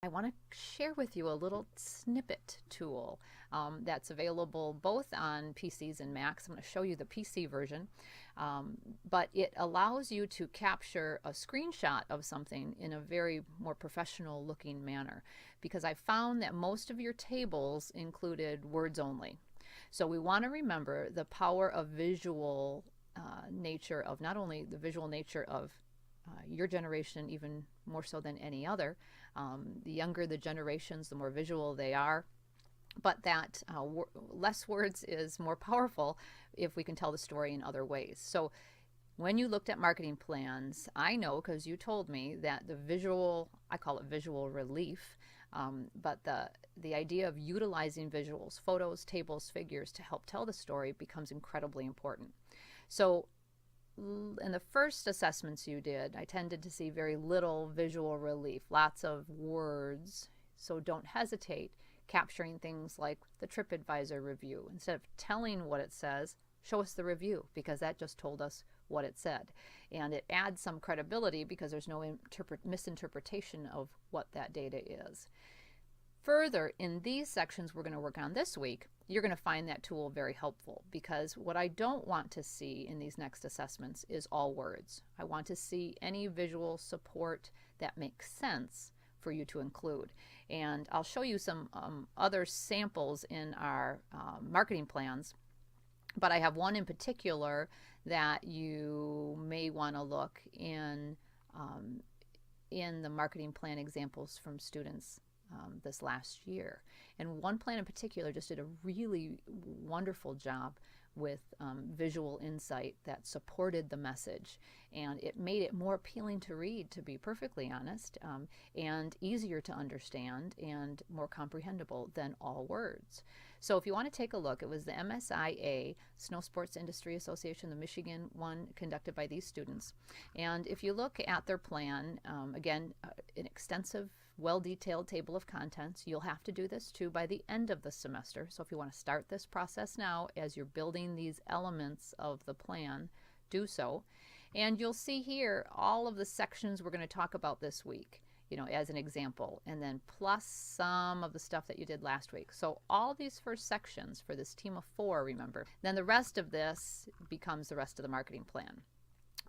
I want to share with you a little snippet tool that's available both on PCs and Macs. I'm going to show you the PC version, but it allows you to capture a screenshot of something in a very more professional looking manner, because I found that most of your tables included words only. So we want to remember the power of visual nature of not only the visual nature of your generation, even more so than any other. The younger the generations, the more visual they are. But that less words is more powerful if we can tell the story in other ways. So when you looked at marketing plans, I know because you told me that the visual, I call it visual relief, but the idea of utilizing visuals, photos, tables, figures to help tell the story becomes incredibly important. So in the first assessments you did, I tended to see very little visual relief, lots of words. So don't hesitate capturing things like the TripAdvisor review. Instead of telling what it says, show us the review, because that just told us what it said. And it adds some credibility because there's no misinterpretation of what that data is. Further, in these sections we're going to work on this week, you're going to find that tool very helpful, because what I don't want to see in these next assessments is all words. I want to see any visual support that makes sense for you to include. And I'll show you some other samples in our marketing plans, but I have one in particular that you may want to look in the marketing plan examples from students this last year. And one plan in particular just did a really wonderful job with visual insight that supported the message, and it made it more appealing to read, to be perfectly honest, and easier to understand and more comprehensible than all words. So if you want to take a look, it was the MSIA, Snow Sports Industry Association, the Michigan one, conducted by these students. And if you look at their plan, again, an extensive, well-detailed table of contents. You'll have to do this too by the end of the semester. So if you want to start this process now as you're building these elements of the plan, do so. And you'll see here all of the sections we're going to talk about this week, as an example, and then plus some of the stuff that you did last week. So all these first sections for this team of 4, remember. Then the rest of this becomes the rest of the marketing plan.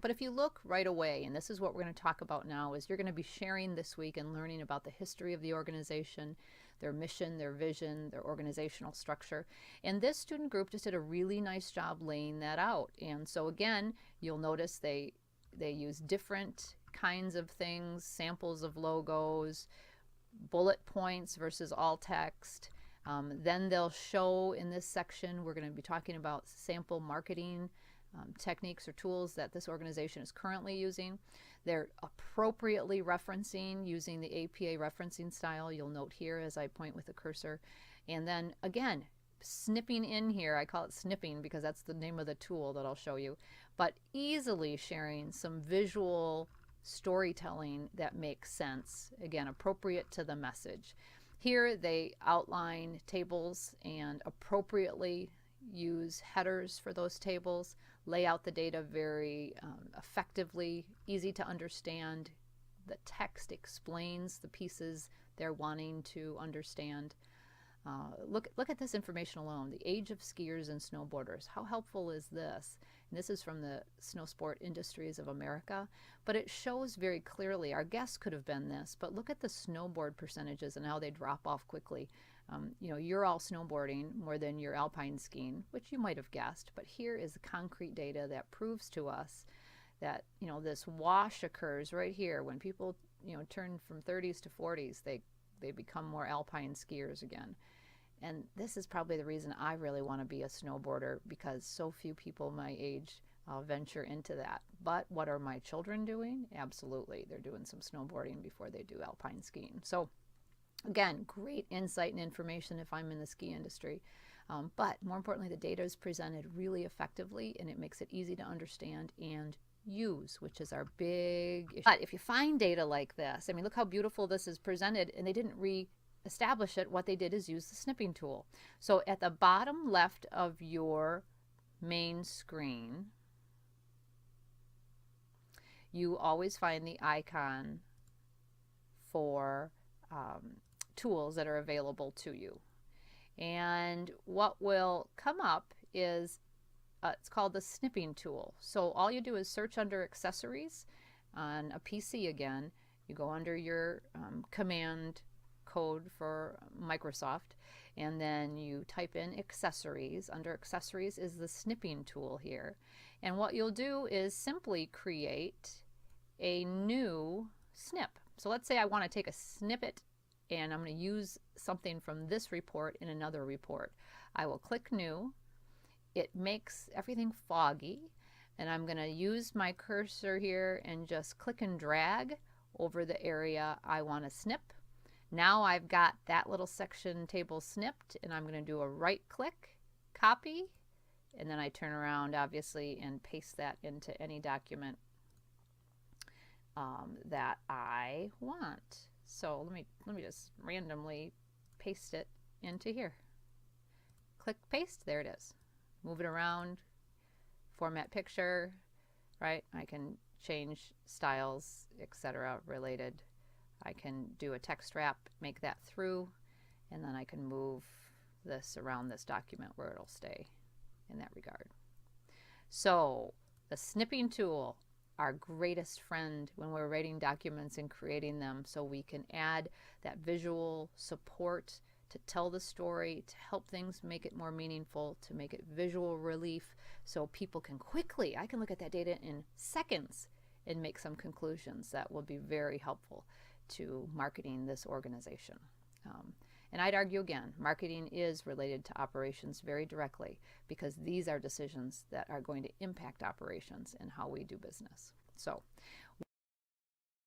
But if you look right away, and this is what we're going to talk about now, is you're going to be sharing this week and learning about the history of the organization, their mission, their vision, their organizational structure. And this student group just did a really nice job laying that out. And so again, you'll notice they use different kinds of things, samples of logos, bullet points versus all text. Then they'll show in this section, we're going to be talking about sample marketing techniques or tools that this organization is currently using. They're appropriately referencing using the APA referencing style. You'll note here as I point with the cursor. And then again, snipping in here, I call it snipping because that's the name of the tool that I'll show you, but easily sharing some visual storytelling that makes sense, again, appropriate to the message. Here they outline tables and appropriately use headers for those tables, lay out the data very effectively, easy to understand. The text explains the pieces they're wanting to understand. Look at this information alone. The age of skiers and snowboarders. How helpful is this? And this is from the Snow Sport Industries of America, but it shows very clearly, our guess could have been this, but look at the snowboard percentages and how they drop off quickly. You're all snowboarding more than you're alpine skiing, which you might have guessed, but here is the concrete data that proves to us that, this wash occurs right here when people, turn from 30s to 40s, they become more alpine skiers again. And this is probably the reason I really want to be a snowboarder, because so few people my age venture into that. But what are my children doing? Absolutely. They're doing some snowboarding before they do alpine skiing. So again, great insight and information if I'm in the ski industry. But more importantly, the data is presented really effectively, and it makes it easy to understand and use, which is our big issue. But if you find data like this, look how beautiful this is presented, and they didn't re-establish it. What they did is use the snipping tool. So at the bottom left of your main screen, you always find the icon for tools that are available to you. And what will come up is it's called the snipping tool. So all you do is search under accessories on a PC again. You go under your command code for Microsoft, and then you type in accessories. Under accessories is the snipping tool here. And what you'll do is simply create a new snip. So let's say I want to take a snippet and I'm going to use something from this report in another report. I will click new. It makes everything foggy, and I'm going to use my cursor here and just click and drag over the area I want to snip. Now I've got that little section table snipped, and I'm going to do a right click, copy, and then I turn around obviously and paste that into any document that I want. So let me just randomly paste it into here. Click paste, there it is. Move it around, format picture, right? I can change styles, etc. related. I can do a text wrap, make that through, and then I can move this around this document where it'll stay in that regard. So the snipping tool, our greatest friend when we're writing documents and creating them, so we can add that visual support to tell the story, to help things make it more meaningful, to make it visual relief, so people can quickly, I can look at that data in seconds and make some conclusions that will be very helpful to marketing this organization. And I'd argue again, marketing is related to operations very directly, because these are decisions that are going to impact operations and how we do business. So